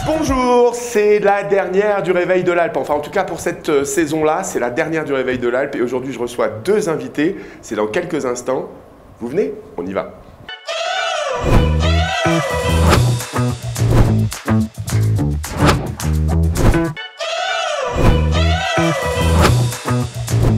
Bonjour, c'est la dernière du Réveil de l'Alpe. Enfin, en tout cas pour cette saison-là, c'est la dernière du Réveil de l'Alpe. Et aujourd'hui, je reçois deux invités. C'est dans quelques instants. Vous venez? On y va.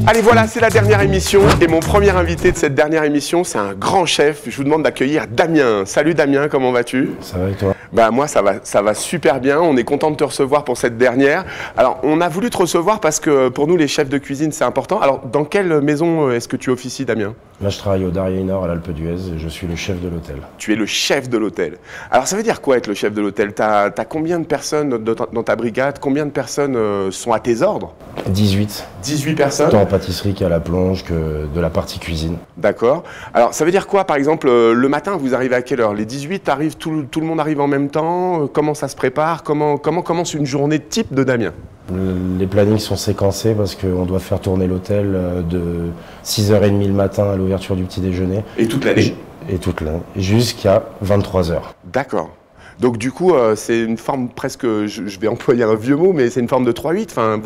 Allez, voilà, c'est la dernière émission. Et mon premier invité de cette dernière émission, c'est un grand chef. Je vous demande d'accueillir Damien. Salut Damien, comment vas-tu? Ça va et toi? Bah moi ça va super bien, on est content de te recevoir pour cette dernière. Alors on a voulu te recevoir parce que pour nous les chefs de cuisine c'est important. Alors dans quelle maison est-ce que tu officies Damien? Là je travaille au Darrier Nord à l'Alpe d'Huez et je suis le chef de l'hôtel. Tu es le chef de l'hôtel. Alors ça veut dire quoi être le chef de l'hôtel? T'as combien de personnes dans ta brigade? Combien de personnes sont à tes ordres? 18. 18 personnes? Tant en pâtisserie qu'à la plonge que de la partie cuisine. D'accord. Alors ça veut dire quoi par exemple le matin vous arrivez à quelle heure? Les 18 arrivent, tout le monde arrive en même temps? Comment ça se prépare? Comment commence une journée type de Damien? Les plannings sont séquencés parce qu'on doit faire tourner l'hôtel de 6h30 le matin à l'ouverture du petit déjeuner. Et toute l'année? Et toute l'année, jusqu'à 23h. D'accord. Donc du coup, c'est une forme presque, je vais employer un vieux mot, mais c'est une forme de 3-8, enfin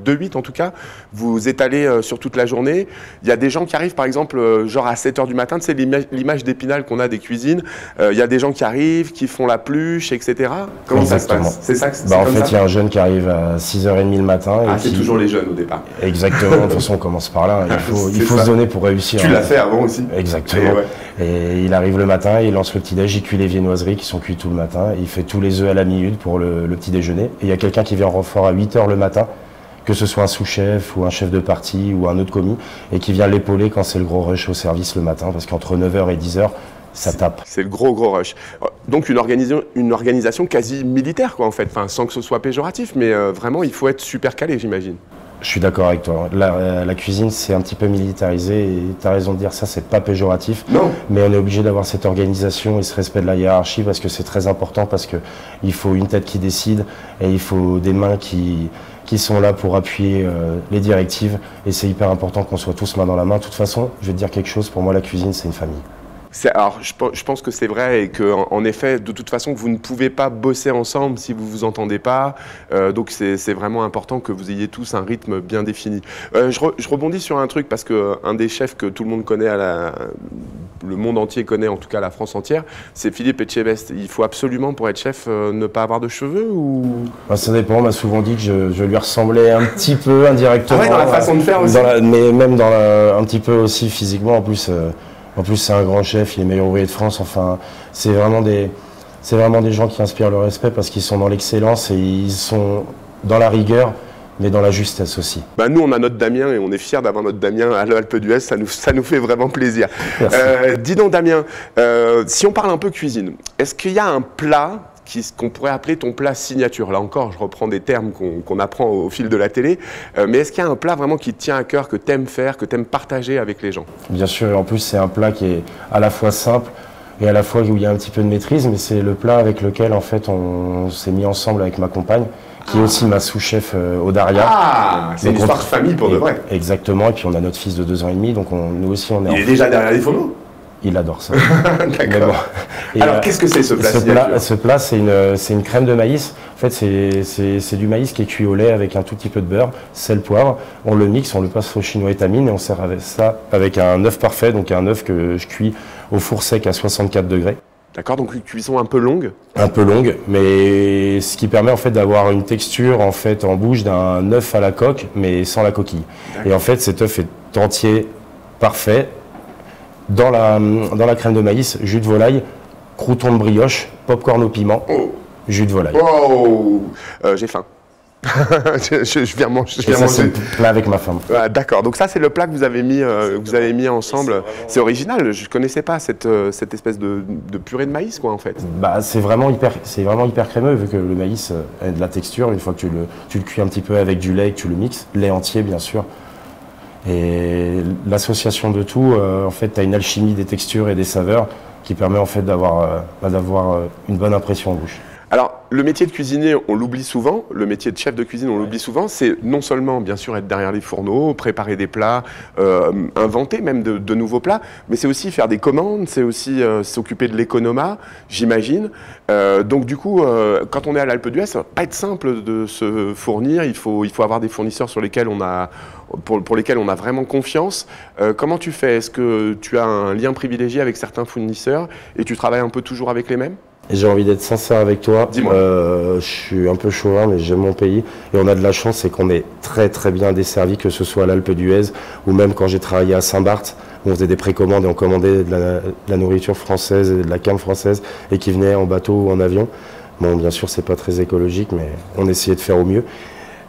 2-8 en tout cas, vous étalez sur toute la journée. Il y a des gens qui arrivent par exemple, genre à 7h du matin, c'est l'image d'Épinal qu'on a des cuisines, il y a des gens qui arrivent, qui font la pluche, etc. Comment Exactement. Ça se passe? C'est ça que en fait, il y a un jeune qui arrive à 6h30 le matin. Ah, c'est toujours les jeunes au départ. Exactement, de toute façon on commence par là, il faut se donner pour réussir. Tu l'as fait avant aussi? Exactement. Et il arrive le matin, il lance le petit-déj, il cuit les viennoiseries qui sont cuites tout le matin, il fait tous les œufs à la minute pour le petit déjeuner. Et il y a quelqu'un qui vient en renfort à 8h le matin, que ce soit un sous-chef ou un chef de partie ou un autre commis, et qui vient l'épauler quand c'est le gros rush au service le matin, parce qu'entre 9h et 10h, ça tape. C'est le gros rush. Donc une organisation quasi militaire quoi en fait, enfin, sans que ce soit péjoratif, mais vraiment il faut être super calé j'imagine. Je suis d'accord avec toi. La cuisine, c'est un petit peu militarisé et tu as raison de dire ça, c'est pas péjoratif. Non. Mais on est obligé d'avoir cette organisation et ce respect de la hiérarchie parce que c'est très important, parce qu'il faut une tête qui décide et il faut des mains qui sont là pour appuyer les directives. Et c'est hyper important qu'on soit tous main dans la main. De toute façon, je vais te dire quelque chose, pour moi la cuisine, c'est une famille. Alors, je pense que c'est vrai et qu'en effet, de toute façon, vous ne pouvez pas bosser ensemble si vous ne vous entendez pas. Donc, c'est vraiment important que vous ayez tous un rythme bien défini. Je rebondis sur un truc parce qu'un des chefs que tout le monde connaît, le monde entier connaît, en tout cas la France entière, c'est Philippe Etchebest. Il faut absolument, pour être chef, ne pas avoir de cheveux ou... Ça dépend, on m'a souvent dit que je lui ressemblais un petit peu indirectement. Ah ouais, dans la façon de faire aussi. Mais même un petit peu aussi physiquement, en plus, c'est un grand chef, il est meilleur ouvrier de France. Enfin, c'est vraiment des gens qui inspirent le respect parce qu'ils sont dans l'excellence et ils sont dans la rigueur, mais dans la justesse aussi. Bah nous, on a notre Damien et on est fiers d'avoir notre Damien à l'Alpe d'Huez. Ça nous fait vraiment plaisir. Dis donc, Damien, si on parle un peu cuisine, est-ce qu'il y a un plat qu'on pourrait appeler ton plat signature? Là encore, je reprends des termes qu'on apprend au fil de la télé. Mais est-ce qu'il y a un plat vraiment qui te tient à cœur, que tu aimes faire, que tu aimes partager avec les gens? Bien sûr, et en plus, c'est un plat qui est à la fois simple et à la fois où il y a un petit peu de maîtrise, mais c'est le plat avec lequel, en fait, on s'est mis ensemble avec ma compagne, qui est aussi ma sous-chef au Daria. Ah, c'est une histoire de famille pour de vrai. Exactement, et puis on a notre fils de 2 ans et demi, donc nous aussi, on est... Il est déjà derrière les fourneaux? Il adore ça. D'accord. Bon. Alors, qu'est-ce que c'est ce plat? Ce plat, c'est une crème de maïs. En fait, c'est du maïs qui est cuit au lait avec un tout petit peu de beurre, sel, poivre. On le mixe, on le passe au chinois étamine et on sert avec ça avec un œuf parfait, donc un œuf que je cuis au four sec à 64 degrés. D'accord, donc une cuisson un peu longue? Un peu longue, mais ce qui permet en fait d'avoir une texture en fait en bouche d'un œuf à la coque, mais sans la coquille. Et en fait, cet œuf est entier, parfait. Dans la crème de maïs, jus de volaille, croûtons de brioche, popcorn au piment, jus de volaille. Oh, j'ai faim. je viens manger. C'est le plat avec ma femme. Ah, d'accord, donc ça c'est le plat que vous avez mis ensemble. C'est original, je ne connaissais pas cette espèce de purée de maïs quoi en fait. Bah, c'est vraiment hyper crémeux vu que le maïs a de la texture. Une fois que tu le cuis un petit peu avec du lait et que tu le mixes, lait entier bien sûr. Et l'association de tout, en fait, tu as une alchimie des textures et des saveurs qui permet en fait d'avoir une bonne impression en bouche. Alors, le métier de cuisinier, on l'oublie souvent. Le métier de chef de cuisine, on l'oublie souvent. C'est non seulement, bien sûr, être derrière les fourneaux, préparer des plats, inventer même de nouveaux plats, mais c'est aussi faire des commandes, c'est aussi s'occuper de l'économat, j'imagine. Donc, du coup, quand on est à l'Alpe d'Huez, ça va pas être simple de se fournir. Il faut avoir des fournisseurs sur lesquels pour lesquels on a vraiment confiance. Comment tu fais? Est-ce que tu as un lien privilégié avec certains fournisseurs et tu travailles un peu toujours avec les mêmes? J'ai envie d'être sincère avec toi. Dis-moi. Je suis un peu chauvin, mais j'aime mon pays. Et on a de la chance, c'est qu'on est très très bien desservi, que ce soit à l'Alpe d'Huez ou même quand j'ai travaillé à Saint-Barth, où on faisait des précommandes et on commandait de la nourriture française et de la carne française et qui venait en bateau ou en avion. Bon, bien sûr, c'est pas très écologique, mais on essayait de faire au mieux.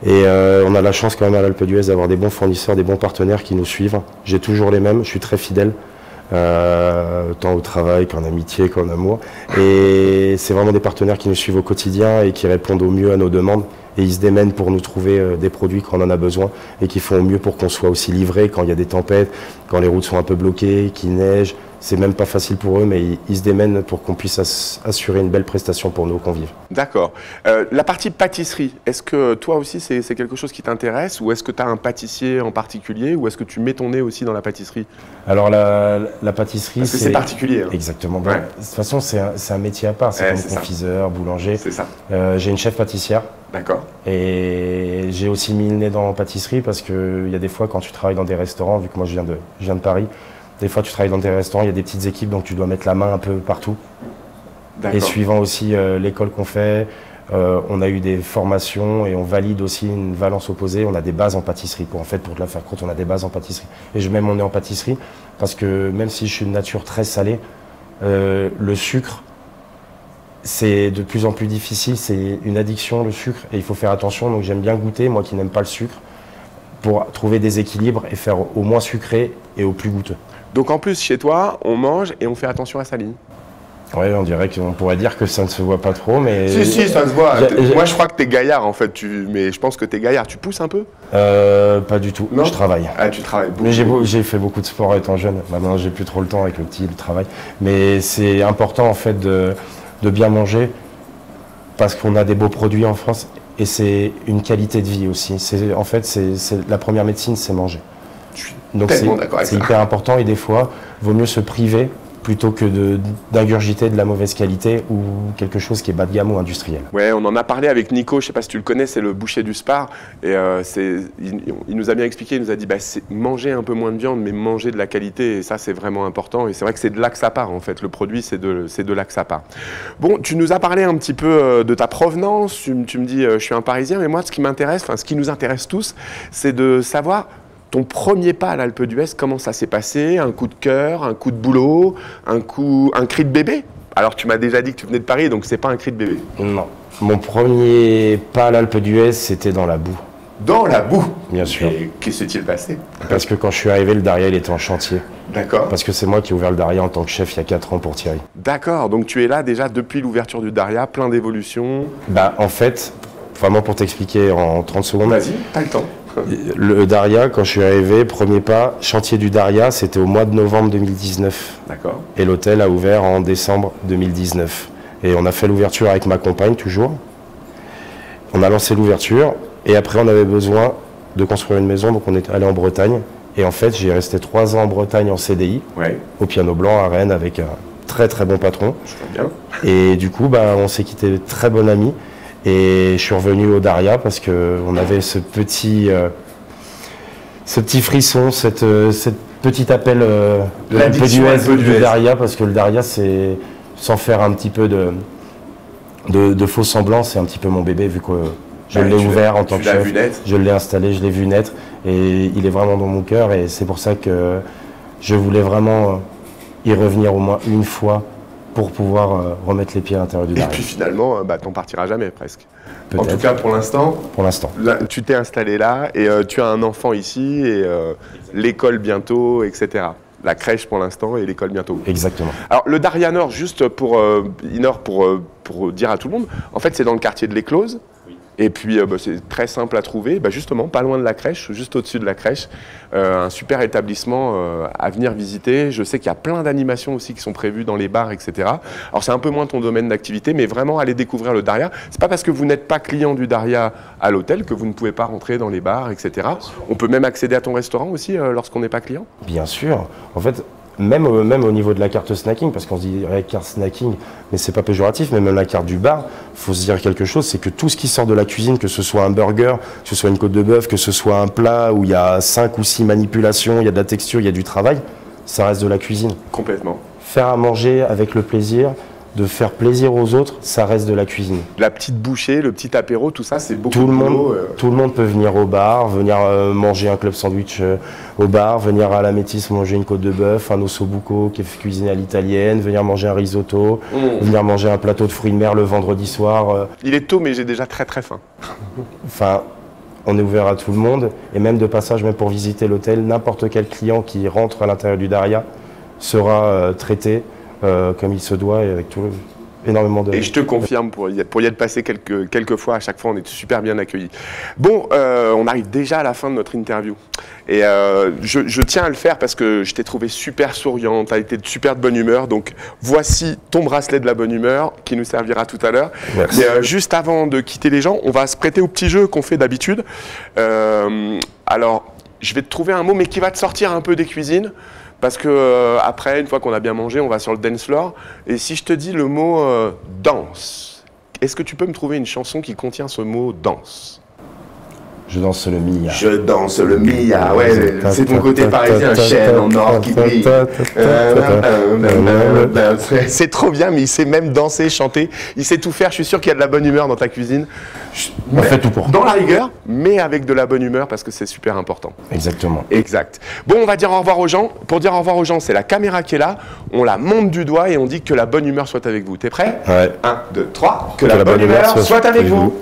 Et on a la chance quand même à l'Alpe d'Huez d'avoir des bons fournisseurs, des bons partenaires qui nous suivent. J'ai toujours les mêmes, je suis très fidèle. Tant au travail qu'en amitié qu'en amour, et c'est vraiment des partenaires qui nous suivent au quotidien et qui répondent au mieux à nos demandes, et ils se démènent pour nous trouver des produits quand on en a besoin et qui font au mieux pour qu'on soit aussi livré quand il y a des tempêtes, quand les routes sont un peu bloquées, qu'il neige. C'est même pas facile pour eux, mais ils se démènent pour qu'on puisse assurer une belle prestation pour nos convives. D'accord. La partie pâtisserie, est-ce que toi aussi c'est quelque chose qui t'intéresse, ou est-ce que tu as un pâtissier en particulier, ou est-ce que tu mets ton nez aussi dans la pâtisserie? Alors la pâtisserie, c'est particulier. Hein. Exactement. Ouais. De toute façon, c'est un métier à part. C'est comme confiseur, boulanger. C'est ça. J'ai une chef pâtissière. D'accord. Et j'ai aussi mis le nez dans la pâtisserie parce qu'il y a des fois quand tu travailles dans des restaurants, vu que moi je viens de Paris, des fois tu travailles dans des restaurants, il y a des petites équipes, donc tu dois mettre la main un peu partout. Et suivant aussi l'école qu'on fait, on a eu des formations et on valide aussi une valence opposée. On a des bases en pâtisserie. Pour te la faire courte, on a des bases en pâtisserie. Et je mets mon nez en pâtisserie parce que même si je suis de nature très salée, le sucre, c'est de plus en plus difficile. C'est une addiction, le sucre, et il faut faire attention. Donc j'aime bien goûter, moi qui n'aime pas le sucre, pour trouver des équilibres et faire au moins sucré et au plus goûteux. Donc en plus, chez toi, on mange et on fait attention à sa ligne. Oui, on dirait qu'on pourrait dire que ça ne se voit pas trop, mais... Si, ça se voit. Moi, je crois que t'es gaillard, en fait. Mais je pense que t'es gaillard. Tu pousses un peu? Pas du tout. Non, je travaille. Ah, tu travailles beaucoup. Mais j'ai fait beaucoup de sport étant jeune. Maintenant, j'ai plus trop le temps avec le travail. Mais c'est important, en fait, de bien manger parce qu'on a des beaux produits en France et c'est une qualité de vie aussi. En fait, c'est la première médecine, c'est manger. Donc c'est hyper important et des fois, il vaut mieux se priver plutôt que d'ingurgiter de la mauvaise qualité ou quelque chose qui est bas de gamme ou industriel. Ouais, on en a parlé avec Nico, je ne sais pas si tu le connais, c'est le boucher du Spar. Et il nous a bien expliqué, il nous a dit c'est manger un peu moins de viande, mais manger de la qualité, et ça c'est vraiment important. Et c'est vrai que c'est de là que ça part en fait, le produit c'est de là que ça part. Bon, tu nous as parlé un petit peu de ta provenance, tu me dis je suis un Parisien, mais moi ce qui m'intéresse, enfin ce qui nous intéresse tous, c'est de savoir ton premier pas à l'Alpe d'Huez, comment ça s'est passé? Un coup de cœur, un coup de boulot, un cri de bébé? Alors tu m'as déjà dit que tu venais de Paris, donc c'est pas un cri de bébé. Non. Mon premier pas à l'Alpe d'Huez, c'était dans la boue. Dans la boue? Bien sûr. Et qu'est-ce qui s'est passé? Parce que quand je suis arrivé, le Daria, il était en chantier. D'accord. Parce que c'est moi qui ai ouvert le Daria en tant que chef il y a 4 ans pour Thierry. D'accord, donc tu es là déjà depuis l'ouverture du Daria, plein d'évolutions. En fait, vraiment pour t'expliquer en 30 secondes. Vas-y, t'as le temps. Le Daria, quand je suis arrivé, premier pas, chantier du Daria, c'était au mois de novembre 2019. D'accord. Et l'hôtel a ouvert en décembre 2019. Et on a fait l'ouverture avec ma compagne, toujours. On a lancé l'ouverture, et après on avait besoin de construire une maison, donc on est allé en Bretagne. Et en fait, j'ai resté 3 ans en Bretagne en CDI, au Piano Blanc à Rennes, avec un très très bon patron. Je vois bien. Et du coup, on s'est quitté très bon ami. Et je suis revenu au Daria parce qu'on avait ce petit frisson, cette petit appel de l'Alpe d'Huez du Daria, parce que le Daria, c'est, sans faire un petit peu de faux semblants, c'est un petit peu mon bébé, vu que je l'ai ouvert en tant que chef, je l'ai installé, je l'ai vu naître, et il est vraiment dans mon cœur, et c'est pour ça que je voulais vraiment y revenir au moins une fois, pour pouvoir remettre les pieds à l'intérieur du Daria. Et puis finalement, t'en partiras jamais presque. En tout cas pour l'instant. Pour l'instant. Tu t'es installé là et tu as un enfant ici et l'école bientôt, etc. La crèche pour l'instant et l'école bientôt. Exactement. Alors le Daria Nord, juste pour dire à tout le monde, en fait c'est dans le quartier de l'Éclose. Et puis, c'est très simple à trouver, justement, pas loin de la crèche, juste au-dessus de la crèche. Un super établissement à venir visiter. Je sais qu'il y a plein d'animations aussi qui sont prévues dans les bars, etc. Alors, c'est un peu moins ton domaine d'activité, mais vraiment, aller découvrir le Daria. C'est pas parce que vous n'êtes pas client du Daria à l'hôtel que vous ne pouvez pas rentrer dans les bars, etc. On peut même accéder à ton restaurant aussi lorsqu'on n'est pas client? Bien sûr. En fait, même au niveau de la carte snacking, parce qu'on se dit carte snacking, mais c'est pas péjoratif, mais même la carte du bar, il faut se dire quelque chose, c'est que tout ce qui sort de la cuisine, que ce soit un burger, que ce soit une côte de bœuf, que ce soit un plat où il y a 5 ou 6 manipulations, il y a de la texture, il y a du travail, ça reste de la cuisine. Complètement. Faire à manger avec le plaisir, de faire plaisir aux autres, ça reste de la cuisine. La petite bouchée, le petit apéro, tout ça, c'est beaucoup tout de boulot. Tout le monde peut venir au bar, venir manger un club sandwich au bar, venir à la Métis manger une côte de bœuf, un ossobuco qui est cuisiné à l'italienne, venir manger un risotto, venir manger un plateau de fruits de mer le vendredi soir. Il est tôt, mais j'ai déjà très très faim. Enfin, on est ouvert à tout le monde, et même de passage, même pour visiter l'hôtel, n'importe quel client qui rentre à l'intérieur du Daria sera traité comme il se doit et avec énormément de... Et je te confirme, pour y être passé quelques fois, à chaque fois, on est super bien accueillis. Bon, on arrive déjà à la fin de notre interview. Et je tiens à le faire parce que je t'ai trouvé super souriante, tu as été de super de bonne humeur. Donc, voici ton bracelet de la bonne humeur qui nous servira tout à l'heure. Merci. Mais juste avant de quitter les gens, on va se prêter au petit jeu qu'on fait d'habitude. Alors, je vais te trouver un mot, mais qui va te sortir un peu des cuisines. Parce que après, une fois qu'on a bien mangé, on va sur le dance floor. Et si je te dis le mot danse, est-ce que tu peux me trouver une chanson qui contient ce mot danse? Je danse le Mia. Je danse le Mia, ouais, c'est ton côté parisien, chaîne en or qui brille. C'est trop bien, mais il sait même danser, chanter, il sait tout faire. Je suis sûr qu'il y a de la bonne humeur dans ta cuisine. On fait tout pour. Dans la rigueur, mais avec de la bonne humeur parce que c'est super important. Exactement. Exact. Bon, on va dire au revoir aux gens. Pour dire au revoir aux gens, c'est la caméra qui est là. On la monte du doigt et on dit que la bonne humeur soit avec vous. T'es prêt? Ouais. 1, 2, 3. Que la bonne humeur soit avec vous.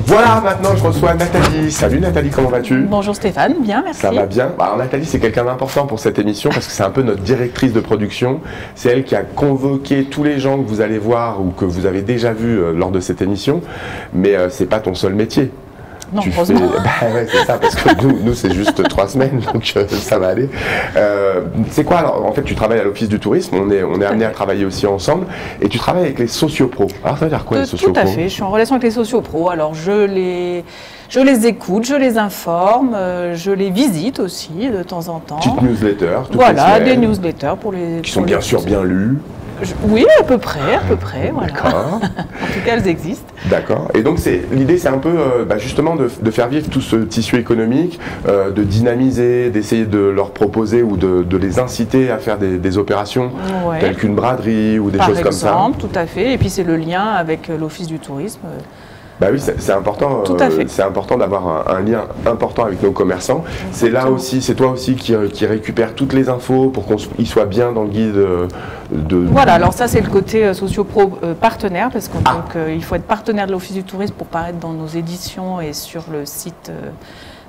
Voilà, maintenant je reçois Nathalie. Salut Nathalie, comment vas-tu? Bonjour Stéphane, bien, merci. Ça va bien. Alors Nathalie, c'est quelqu'un d'important pour cette émission parce que c'est un peu notre directrice de production. C'est elle qui a convoqué tous les gens que vous allez voir ou que vous avez déjà vus lors de cette émission. Mais c'est pas ton seul métier. Non, heureusement. Ouais, c'est ça, parce que nous c'est juste 3 semaines, donc ça va aller. C'est quoi alors? En fait, tu travailles à l'Office du tourisme, on est amené à travailler aussi ensemble, et tu travailles avec les sociopros. Alors ça veut dire quoi les sociopros? Tout à fait, je suis en relation avec les sociopros. Alors je les écoute, je les informe, je les visite aussi de temps en temps. Petite newsletter, voilà, des newsletters pour les... Qui sont bien sûr bien lues. Oui, à peu près, voilà. D'accord. En tout cas, elles existent. D'accord. Et donc, l'idée, c'est un peu justement de faire vivre tout ce tissu économique, de dynamiser, d'essayer de leur proposer ou de les inciter à faire des opérations telles qu'une braderie ou des choses comme ça. Par exemple, tout à fait. Et puis, c'est le lien avec l'Office du tourisme. Bah oui, c'est important. Tout à fait. C'est important d'avoir un lien important avec nos commerçants. C'est là aussi, c'est toi aussi qui récupère toutes les infos pour qu'ils soient bien dans le guide Voilà, alors ça c'est le côté socio-pro partenaire, parce qu'il faut être partenaire de l'Office du tourisme pour paraître dans nos éditions et sur le site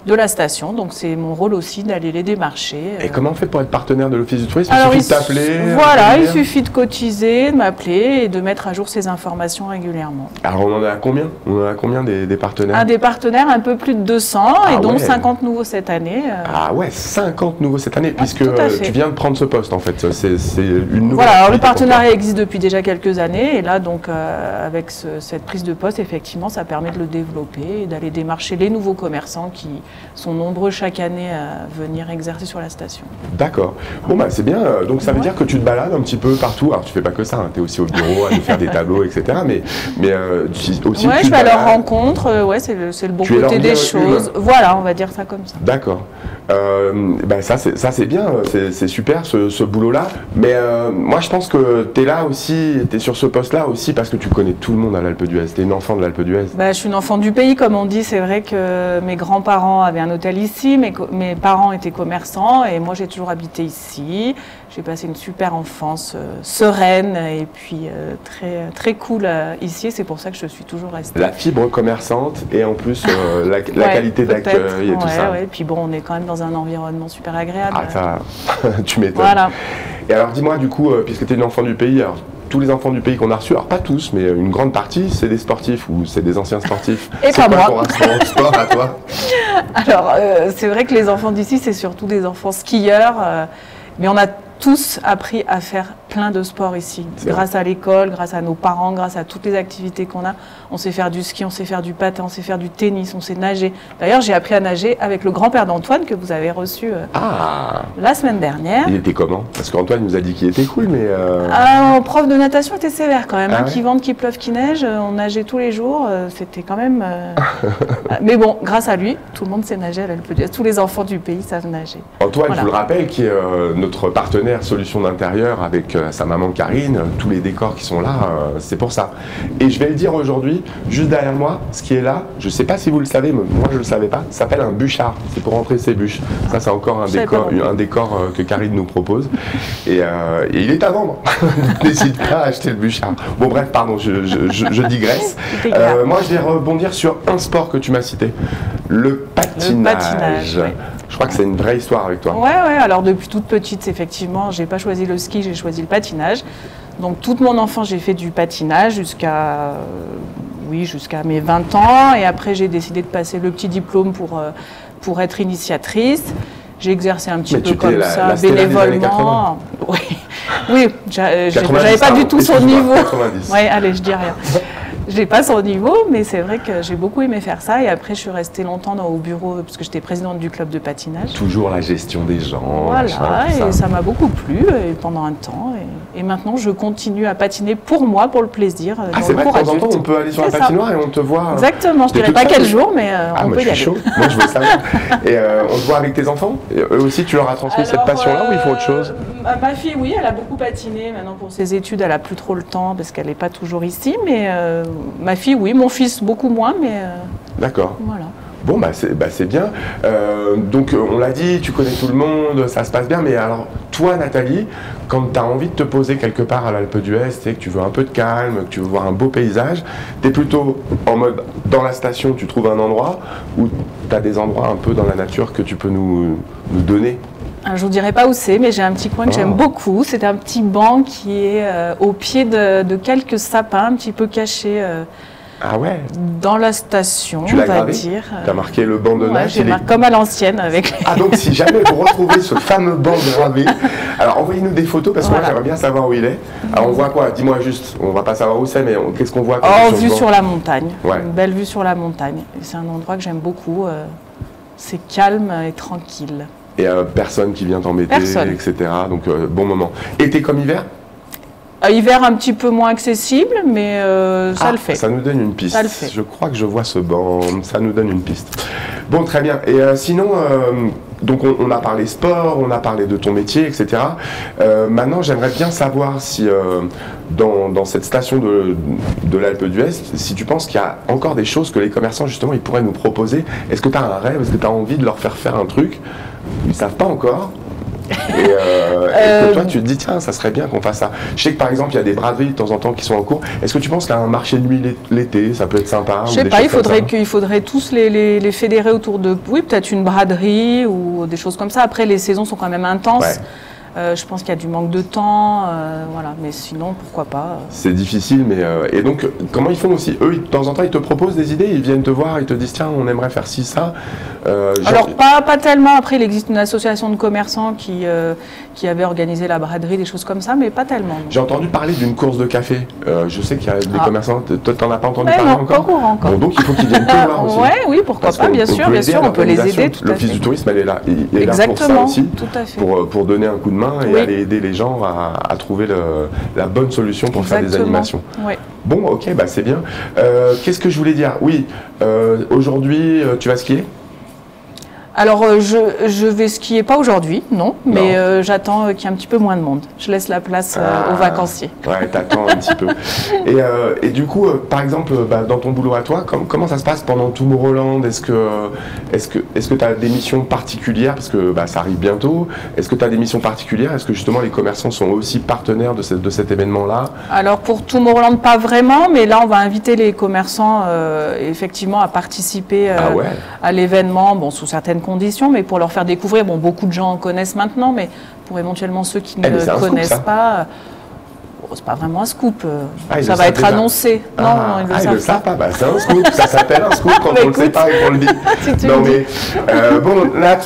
de la station. Donc c'est mon rôle aussi d'aller les démarcher. Et comment on fait pour être partenaire de l'Office du tourisme? Alors, il suffit de t'appeler? Voilà, il suffit de cotiser, de m'appeler et de mettre à jour ces informations régulièrement. Alors on en a combien? On en a combien des partenaires? Des partenaires, un peu plus de 200 et dont 50 nouveaux cette année. Ah ouais, 50 nouveaux cette année, puisque tu viens de prendre ce poste en fait. C'est une nouvelle. Voilà, alors le partenariat existe depuis déjà quelques années et là donc avec cette prise de poste, effectivement, ça permet de le développer et d'aller démarcher les nouveaux commerçants qui sont nombreux chaque année à venir exercer sur la station. D'accord. Bon bah c'est bien, donc ça veut dire que tu te balades un petit peu partout. Alors tu fais pas que ça, hein. Tu es aussi au bureau à nous faire des tableaux, etc. Mais aussi je vais à leur rencontre, c'est le bon côté des choses. Voilà, on va dire ça comme ça. D'accord. Ça c'est bien, c'est super ce boulot-là. Mais moi je pense que tu es là aussi, tu es sur ce poste-là aussi parce que tu connais tout le monde à l'Alpe d'Huez. Tu es une enfant de l'Alpe d'Huez. Je suis une enfant du pays, comme on dit. C'est vrai que mes grands-parents parents avaient un hôtel ici, mes parents étaient commerçants et moi j'ai toujours habité ici. J'ai passé une super enfance sereine et puis très cool ici et c'est pour ça que je suis toujours restée. La fibre commerçante et en plus la qualité d'accueil et tout ça. Ouais. Puis bon, on est quand même dans un environnement super agréable. Ah ça, tu m'étonnes. Voilà. Et alors dis-moi du coup, puisque tu es une enfant du pays, alors, tous les enfants du pays qu'on a reçus, alors pas tous, mais une grande partie, c'est des sportifs ou c'est des anciens sportifs. Et pas moi. C'est quoi ton sport à toi? Alors, c'est vrai que les enfants d'ici, c'est surtout des enfants skieurs, mais on a tous appris à faire plein de sports ici. Grâce à l'école, grâce à nos parents, grâce à toutes les activités qu'on a. On sait faire du ski, on sait faire du patin, on sait faire du tennis, on sait nager. D'ailleurs, j'ai appris à nager avec le grand-père d'Antoine que vous avez reçu la semaine dernière. Il était comment? Parce qu'Antoine nous a dit qu'il était cool, mais... Mon prof de natation était sévère quand même. Qu'il vente, qu'il pleuve, qu'il neige. On nageait tous les jours. C'était quand même... mais bon, grâce à lui, tout le monde sait nager à l'Alpe d'Huez. Tous les enfants du pays savent nager. Antoine, voilà. Je vous le rappelle, qui est notre partenaire Solutions d'Intérieur avec sa maman Karine. Tous les décors qui sont là, c'est pour ça. Et je vais le dire aujourd'hui, juste derrière moi, ce qui est là, je ne sais pas si vous le savez, mais moi je ne le savais pas, ça s'appelle un bûchard. C'est pour rentrer ses bûches. Ça, c'est encore un décor que Karine nous propose. Et il est à vendre. N'hésite pas à acheter le bûchard. Bon bref, pardon, je digresse. Moi, je vais rebondir sur un sport que tu m'as cité. Le patinage. Ouais. Je crois que c'est une vraie histoire avec toi. Ouais. Alors depuis toute petite, effectivement, j'ai pas choisi le ski, j'ai choisi le patinage. Donc toute mon enfance, j'ai fait du patinage jusqu'à mes 20 ans. Et après, j'ai décidé de passer le petit diplôme pour être initiatrice. J'ai exercé un petit peu comme ça, bénévolement. Oui, j'avais pas du tout son niveau. Oui, allez, je dis rien. J'ai pas son niveau, mais c'est vrai que j'ai beaucoup aimé faire ça. Et après, je suis restée longtemps au bureau, parce que j'étais présidente du club de patinage. Toujours la gestion des gens. Voilà, et ça m'a beaucoup plu pendant un temps. Et maintenant, je continue à patiner pour moi, pour le plaisir. C'est vrai, de temps en temps, on peut aller sur la patinoire et on te voit. Exactement, je dirais pas quel jour, mais on peut y aller. Chaud. Moi, je veux savoir. Et on te voit avec tes enfants? Eux aussi, tu leur as transmis cette passion-là ou ils font autre chose? Ma fille, oui, elle a beaucoup patiné. Maintenant, pour ses études, elle a plus trop le temps parce qu'elle n'est pas toujours ici. Mais ma fille, oui. Mon fils, beaucoup moins, mais... D'accord. Voilà. Bon, c'est bien. Donc, on l'a dit, tu connais tout le monde, ça se passe bien. Mais alors, toi, Nathalie, quand tu as envie de te poser quelque part à l'Alpe d'Huez, que tu veux un peu de calme, que tu veux voir un beau paysage, tu es plutôt en mode, dans la station, tu trouves un endroit, ou tu as des endroits un peu dans la nature que tu peux nous donner? Je ne vous dirai pas où c'est, mais j'ai un petit coin que j'aime beaucoup. C'est un petit banc qui est au pied de quelques sapins, un petit peu caché dans la station, on va dire. Tu as marqué le banc de nage. Comme à l'ancienne. Donc si jamais vous retrouvez ce fameux banc gravé, alors envoyez-nous des photos parce que moi j'aimerais bien savoir où il est. Alors on voit quoi? Dis-moi juste, on va pas savoir où c'est, mais qu'est-ce qu'on voit? Vue sur la montagne. Une belle vue sur la montagne. C'est un endroit que j'aime beaucoup. C'est calme et tranquille. Et personne qui vient t'embêter, etc. Donc bon moment. Été comme hiver? Hiver un petit peu moins accessible, mais ça le fait. Ça nous donne une piste. Ça le fait. Je crois que je vois ce banc, ça nous donne une piste. Bon, très bien. Et sinon, donc on a parlé sport, on a parlé de ton métier, etc. Maintenant, j'aimerais bien savoir si dans cette station de l'Alpe d'Huez, si tu penses qu'il y a encore des choses que les commerçants, justement, ils pourraient nous proposer. Est-ce que tu as un rêve? Est-ce que tu as envie de leur faire un truc? Ils ne savent pas encore. Et est-ce que toi tu te dis tiens ça serait bien qu'on fasse ça? Je sais que par exemple il y a des braderies de temps en temps qui sont en cours. Est-ce que tu penses qu'un marché de nuit l'été ça peut être sympa? Je sais pas, il faudrait tous les fédérer autour de peut-être une braderie ou des choses comme ça. Après les saisons sont quand même intenses. Je pense qu'il y a du manque de temps, voilà. Mais sinon, pourquoi pas. C'est difficile, mais... et donc, comment ils font aussi? Eux, de temps en temps, ils te proposent des idées, ils viennent te voir, ils te disent, tiens, on aimerait faire ci, ça. Alors, pas tellement. Après, il existe une association de commerçants qui avait organisé la braderie, des choses comme ça, mais pas tellement. J'ai entendu parler d'une course de café. Je sais qu'il y a des commerçants... Toi, t'en as pas entendu parler encore? Pas au courant encore. Bon, donc, il faut qu'ils viennent te voir aussi. Oui, pourquoi pas, bien sûr, on peut les aider, tout à fait. L'Office du tourisme, elle est là. Il est là pour ça aussi. Tout à fait. Pour donner un coup de main et aller aider les gens à trouver la bonne solution pour faire des animations. Oui. Bon, ok, c'est bien. Qu'est-ce que je voulais dire? Oui, aujourd'hui, tu vas skier? Alors, je vais skier pas aujourd'hui, non, mais j'attends qu'il y ait un petit peu moins de monde. Je laisse la place aux vacanciers. Ouais, t'attends un petit peu. Et du coup, par exemple, dans ton boulot à toi, comment ça se passe pendant Tomorrowland? Est-ce que tu as des missions particulières? Parce que ça arrive bientôt. Est-ce que tu as des missions particulières? Est-ce que justement les commerçants sont aussi partenaires de cet événement-là? Alors, pour Tomorrowland, pas vraiment, mais là, on va inviter les commerçants effectivement à participer à l'événement, bon, sous certaines conditions, mais pour leur faire découvrir, bon, beaucoup de gens en connaissent maintenant, mais pour éventuellement ceux qui ne connaissent pas, c'est pas vraiment un scoop, ça va être annoncé. Non, ils le savent pas. C'est un scoop, ça s'appelle un scoop quand on le sait pas et qu'on le dit. Non mais, bon, Nat,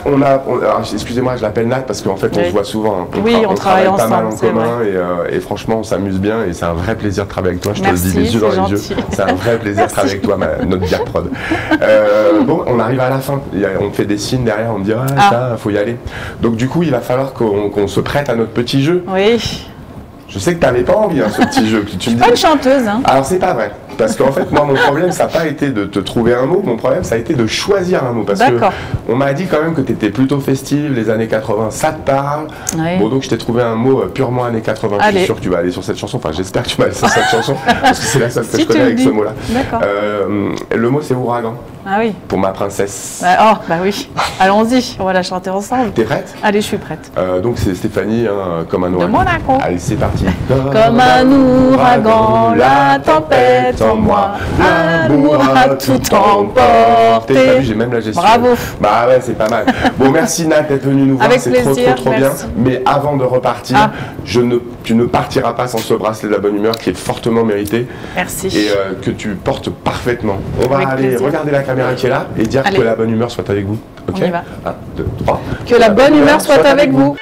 excusez-moi, je l'appelle Nat parce qu'en fait on se voit souvent. On travaille ensemble, pas mal en commun et franchement on s'amuse bien et c'est un vrai plaisir de travailler avec toi, je te le dis les yeux dans les yeux. C'est un vrai plaisir de travailler avec toi, notre Diac Prod. Bon, on arrive à la fin, on fait des signes derrière, on me dit ça, faut y aller. Donc du coup il va falloir qu'on se prête à notre petit jeu. Oui. Je sais que tu n'avais pas envie, ce petit jeu. Je suis pas une chanteuse. Alors, c'est pas vrai. Parce qu'en fait, moi, mon problème, ça n'a pas été de te trouver un mot. Mon problème, ça a été de choisir un mot. Parce qu'on m'a dit quand même que tu étais plutôt festive. Les années 80, ça te parle. Oui. Bon, donc, je t'ai trouvé un mot purement années 80. Allez. Je suis sûr que tu vas aller sur cette chanson. Enfin, j'espère que tu vas aller sur cette chanson. Parce que c'est la seule que je connais avec ce mot-là. D'accord. Le mot, c'est ouragan. Ah oui. Pour ma princesse. Oui. Allons-y, on va la chanter ensemble. T'es prête? Allez, je suis prête. Donc, c'est Stéphanie, comme un ouragan. De Monaco. Allez, c'est parti. Comme un ouragan, la tempête en moi, l'amour a tout emporté. T'as vu, j'ai même la gestion. Bravo. Bah ouais, c'est pas mal. Bon, merci Nat d'être venu nous voir, c'est trop bien. Mais avant de repartir, tu ne partiras pas sans ce bracelet de la bonne humeur qui est fortement mérité. Merci. Et que tu portes parfaitement. On va aller regarder la caméra qui est là et dire que la bonne humeur soit avec vous. Ok. On y va. 1, 2, 3. Que la bonne humeur soit avec vous.